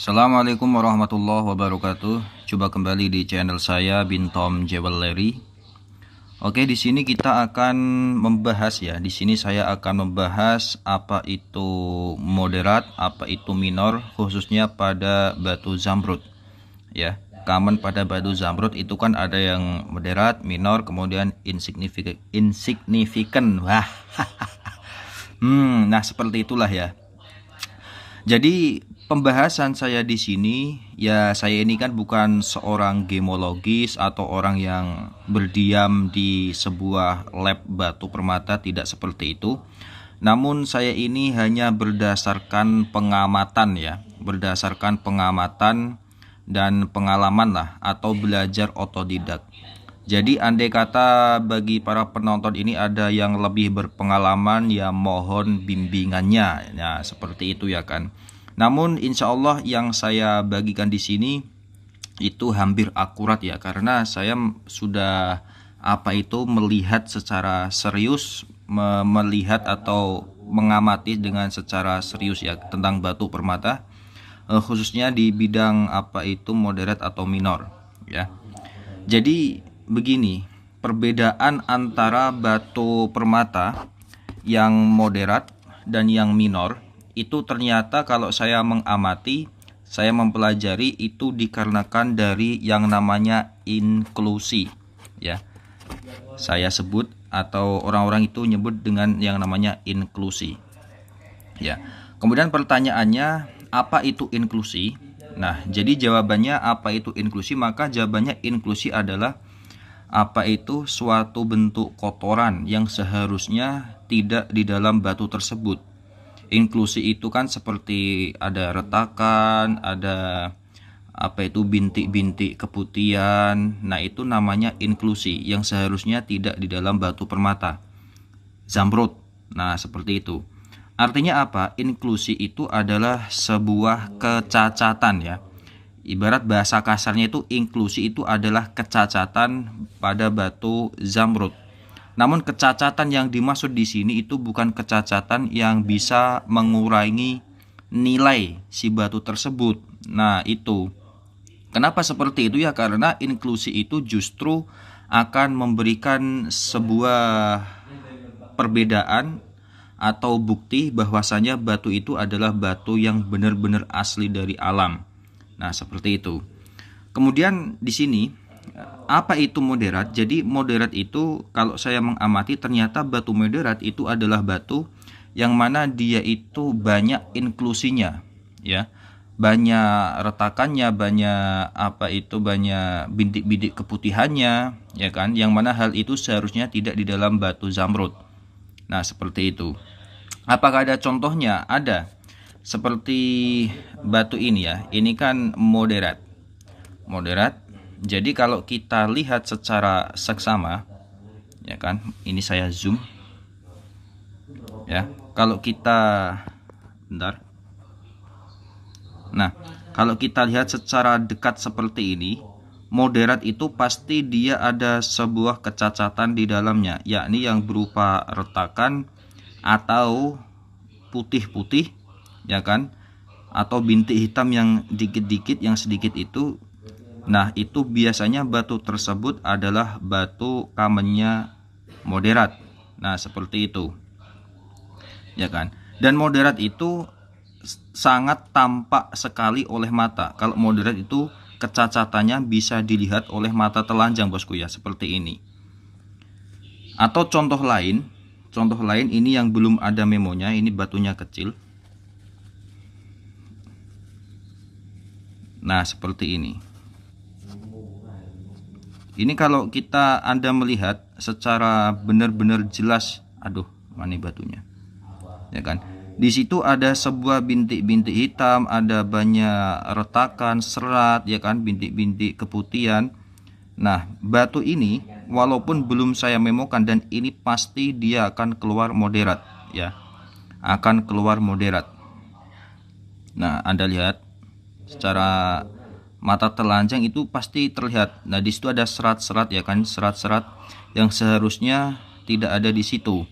Assalamualaikum warahmatullahi wabarakatuh. Coba kembali di channel saya Bintom Jewelry. Oke, di sini kita akan membahas ya. Di sini saya akan membahas apa itu moderat, apa itu minor, khususnya pada batu zamrud. Ya, common pada batu zamrud itu kan ada yang moderat, minor, kemudian insignificant. Wah. Nah seperti itulah ya. Jadi pembahasan saya di sini ya, saya ini kan bukan seorang gemologis atau orang yang berdiam di sebuah lab batu permata, tidak seperti itu. Namun saya ini hanya berdasarkan pengamatan ya, berdasarkan pengamatan dan pengalaman lah, atau belajar otodidak. Jadi andai kata bagi para penonton ini ada yang lebih berpengalaman, ya mohon bimbingannya. Ya seperti itu ya kan. Namun insya Allah yang saya bagikan di sini itu hampir akurat ya, karena saya sudah melihat secara serius, melihat atau mengamati dengan secara serius ya tentang batu permata, khususnya di bidang moderat atau minor ya. Jadi begini, perbedaan antara batu permata yang moderat dan yang minor itu ternyata kalau saya mengamati, saya mempelajari, itu dikarenakan dari yang namanya inklusi ya. Saya sebut atau orang-orang itu nyebut dengan yang namanya inklusi ya. Kemudian pertanyaannya, apa itu inklusi? Nah, jadi jawabannya apa itu inklusi? Maka jawabannya inklusi adalah suatu bentuk kotoran yang seharusnya tidak di dalam batu tersebut. Inklusi itu kan seperti ada retakan, ada bintik-bintik keputihan. Nah, itu namanya inklusi yang seharusnya tidak di dalam batu permata zamrud. Nah, seperti itu. Artinya apa? Inklusi itu adalah sebuah kecacatan ya. Ibarat bahasa kasarnya itu, inklusi itu adalah kecacatan pada batu zamrud. Namun kecacatan yang dimaksud di sini itu bukan kecacatan yang bisa mengurangi nilai si batu tersebut. Nah, itu. Kenapa seperti itu ya? Karena inklusi itu justru akan memberikan sebuah perbedaan atau bukti bahwasanya batu itu adalah batu yang benar-benar asli dari alam. Nah, seperti itu. Kemudian di sini, apa itu moderat? Jadi moderat itu kalau saya mengamati, ternyata batu moderat itu adalah batu yang mana dia itu banyak inklusinya ya. Banyak retakannya, banyak banyak bintik-bintik keputihannya ya kan, yang mana hal itu seharusnya tidak di dalam batu zamrud. Nah, seperti itu. Apakah ada contohnya? Ada. Seperti batu ini ya, ini kan moderat. Jadi kalau kita lihat secara seksama ya kan, ini saya zoom ya. Kalau kita Nah, kalau kita lihat secara dekat seperti ini, moderat itu pasti dia ada sebuah kecacatan di dalamnya, yakni yang berupa retakan atau putih-putih ya kan, atau bintik hitam yang dikit-dikit, yang sedikit itu. Nah, itu biasanya batu tersebut adalah batu kamennya moderat. Nah, seperti itu ya kan. Dan moderat itu sangat tampak sekali oleh mata. Kalau moderat itu kecacatannya bisa dilihat oleh mata telanjang bosku ya, seperti ini. Atau contoh lain ini yang belum ada memonya, ini batunya kecil. Nah, seperti ini. Ini kalau Anda melihat secara benar-benar jelas, aduh, mana batunya? Ya kan? Di situ ada sebuah bintik-bintik hitam, ada banyak retakan, serat ya kan, bintik-bintik keputihan. Nah, batu ini walaupun belum saya memokan, dan ini pasti dia akan keluar moderat ya. Akan keluar moderat. Nah, Anda lihat secara mata telanjang itu pasti terlihat. Nah, di situ ada serat-serat ya kan, serat-serat yang seharusnya tidak ada di situ.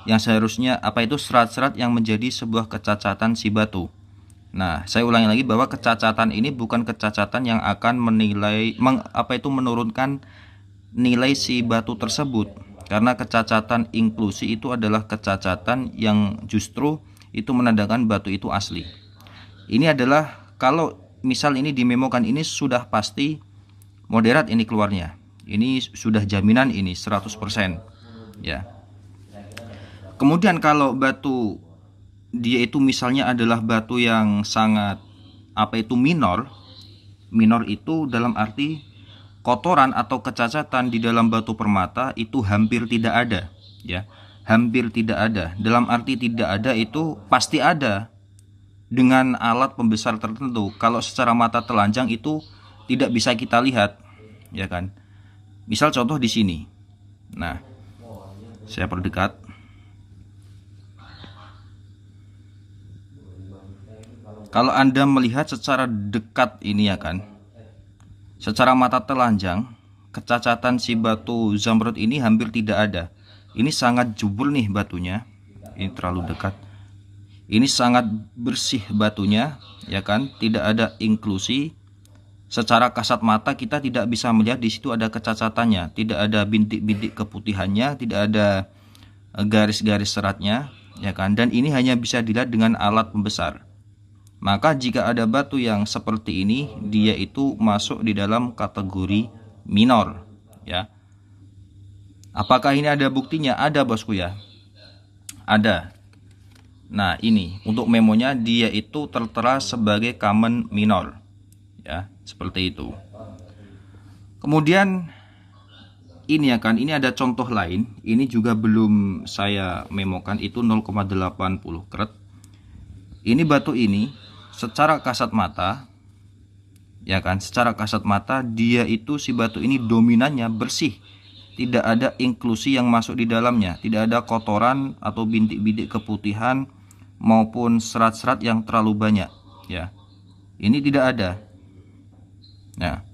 Yang seharusnya serat-serat yang menjadi sebuah kecacatan si batu. Nah, saya ulangi lagi bahwa kecacatan ini bukan kecacatan yang akan menurunkan nilai si batu tersebut. Karena kecacatan inklusi itu adalah kecacatan yang justru itu menandakan batu itu asli. Ini adalah kalau misal ini dimemokan, ini sudah pasti moderat ini keluarnya. Ini sudah jaminan ini 100% ya. Kemudian kalau batu dia itu misalnya adalah batu yang sangat minor. Minor itu dalam arti kotoran atau kecacatan di dalam batu permata itu hampir tidak ada ya. Hampir tidak ada. Dalam arti tidak ada itu pasti ada dengan alat pembesar tertentu. Kalau secara mata telanjang itu tidak bisa kita lihat ya kan. Misal contoh di sini. Nah, saya perdekat. Kalau Anda melihat secara dekat ini ya kan, secara mata telanjang, kecacatan si batu zamrud ini hampir tidak ada. Ini sangat jubur nih batunya. Ini terlalu dekat. Ini sangat bersih batunya, ya kan? Tidak ada inklusi. Secara kasat mata kita tidak bisa melihat di situ ada kecacatannya, tidak ada bintik-bintik keputihannya, tidak ada garis-garis seratnya, ya kan? Dan ini hanya bisa dilihat dengan alat pembesar. Maka jika ada batu yang seperti ini, dia itu masuk di dalam kategori minor ya. Apakah ini ada buktinya? Ada bosku ya. Ada. Nah, ini untuk memonya dia itu tertera sebagai common minor ya, seperti itu. Kemudian ini ya kan, ini ada contoh lain. Ini juga belum saya memokan, itu 0,80 karat. Ini batu ini secara kasat mata ya kan, secara kasat mata dia itu si batu ini dominannya bersih, tidak ada inklusi yang masuk di dalamnya, tidak ada kotoran atau bintik-bintik keputihan maupun serat-serat yang terlalu banyak ya, ini tidak ada. Nah,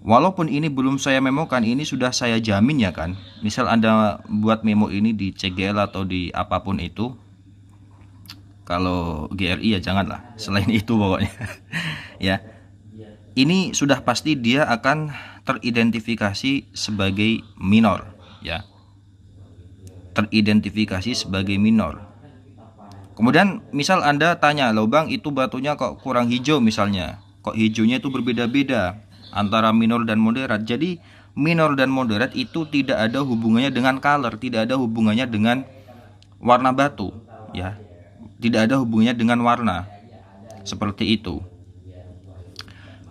walaupun ini belum saya memokan, ini sudah saya jamin ya kan. Misal Anda buat memo ini di CGL atau di apapun itu, kalau GRI ya janganlah, selain itu pokoknya ya, ini sudah pasti dia akan teridentifikasi sebagai minor ya, teridentifikasi sebagai minor. Kemudian misal Anda tanya, loh bang, itu batunya kok kurang hijau misalnya, kok hijaunya itu berbeda-beda antara minor dan moderat. Jadi minor dan moderat itu tidak ada hubungannya dengan color, tidak ada hubungannya dengan warna batu ya, tidak ada hubungannya dengan warna, seperti itu.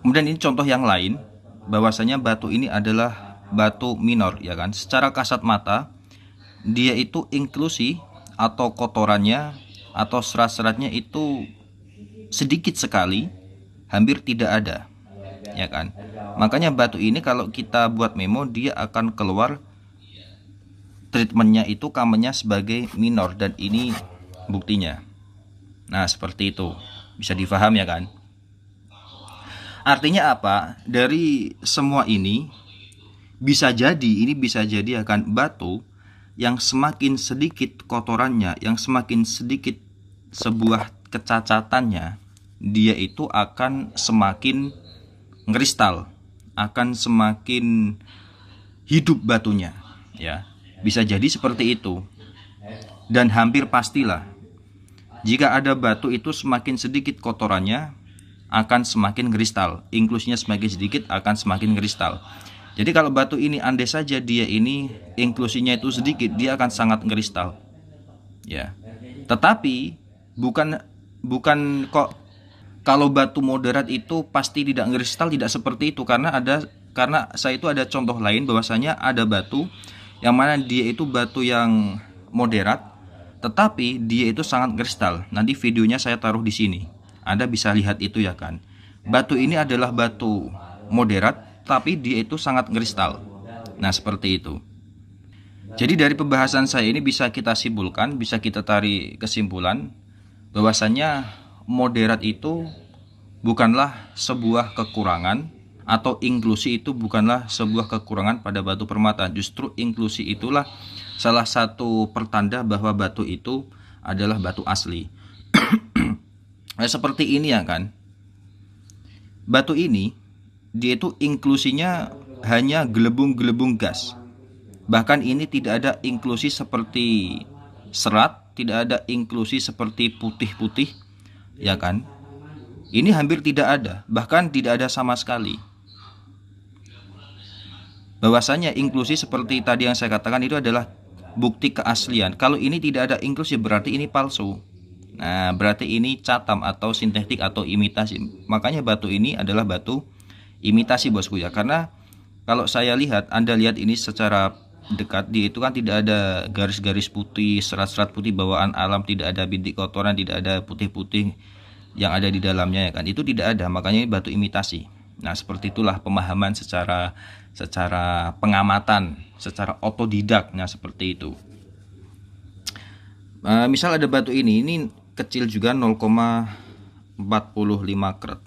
Kemudian ini contoh yang lain, bahwasanya batu ini adalah batu minor ya kan. Secara kasat mata dia itu inklusi atau kotorannya atau serat-seratnya itu sedikit sekali, hampir tidak ada ya kan. Makanya batu ini kalau kita buat memo, dia akan keluar treatmentnya itu kamennya sebagai minor, dan ini buktinya. Nah, seperti itu. Bisa difaham ya kan? Artinya apa? Dari semua ini bisa jadi akan batu yang semakin sedikit kotorannya, yang semakin sedikit sebuah kecacatannya, dia itu akan semakin kristal, akan semakin hidup batunya ya. Bisa jadi seperti itu. Dan hampir pastilah jika ada batu itu semakin sedikit kotorannya akan semakin kristal, inklusinya semakin sedikit akan semakin kristal. Jadi kalau batu ini andai saja dia ini inklusinya itu sedikit, dia akan sangat kristal ya. Tetapi bukan kok kalau batu moderat itu pasti tidak kristal, tidak seperti itu. Karena saya itu ada contoh lain, bahwasanya ada batu yang mana dia itu batu yang moderat tetapi dia itu sangat kristal. Nanti videonya saya taruh di sini, Anda bisa lihat itu ya kan. Batu ini adalah batu moderat tapi dia itu sangat kristal. Nah, seperti itu. Jadi dari pembahasan saya ini bisa kita simpulkan, bisa kita tarik kesimpulan bahwasanya moderat itu bukanlah sebuah kekurangan, atau inklusi itu bukanlah sebuah kekurangan pada batu permata. Justru inklusi itulah salah satu pertanda bahwa batu itu adalah batu asli. Seperti ini ya kan. Batu ini dia itu inklusinya hanya gelembung-gelembung gas. Bahkan ini tidak ada inklusi seperti serat, tidak ada inklusi seperti putih-putih, ya kan? Ini hampir tidak ada, bahkan tidak ada sama sekali. Bahwasanya inklusi seperti tadi yang saya katakan itu adalah bukti keaslian. Kalau ini tidak ada inklusi berarti ini palsu. Nah, berarti ini catam atau sintetik atau imitasi. Makanya batu ini adalah batu imitasi, bosku ya. Karena kalau saya lihat, Anda lihat ini secara dekat, dia itu kan tidak ada garis-garis putih, serat-serat putih bawaan alam, tidak ada bintik kotoran, tidak ada putih-putih yang ada di dalamnya ya kan. Itu tidak ada, makanya ini batu imitasi. Nah, seperti itulah pemahaman secara pengamatan, secara otodidak. Nah, seperti itu. Misal ada batu ini kecil juga 0,45 karat.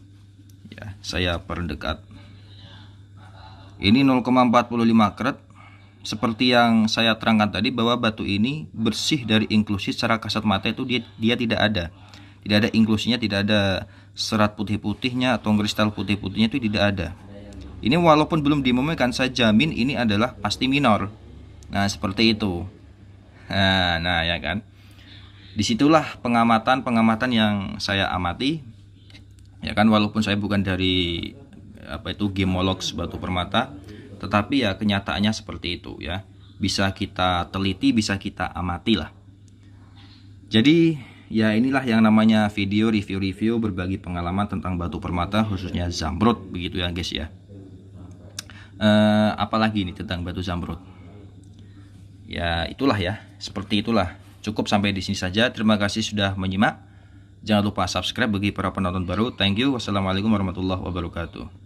Ya, saya perdekat. Ini 0,45 karat. Seperti yang saya terangkan tadi bahwa batu ini bersih dari inklusi, secara kasat mata itu dia tidak ada. Tidak ada inklusinya, tidak ada serat putih-putihnya atau kristal putih-putihnya, itu tidak ada. Ini walaupun belum dimurnikan, saya jamin ini adalah pasti minor. Nah, seperti itu. Nah ya kan. Disitulah pengamatan yang saya amati. Ya kan, walaupun saya bukan dari gemolog batu permata, tetapi ya kenyataannya seperti itu ya. Bisa kita teliti, bisa kita amati lah. Jadi ya inilah yang namanya video review berbagi pengalaman tentang batu permata, khususnya zamrud, begitu ya guys ya. Apalagi ini tentang batu zamrud. Ya itulah ya, seperti itulah. Cukup sampai di sini saja. Terima kasih sudah menyimak. Jangan lupa subscribe bagi para penonton baru. Thank you. Wassalamualaikum warahmatullahi wabarakatuh.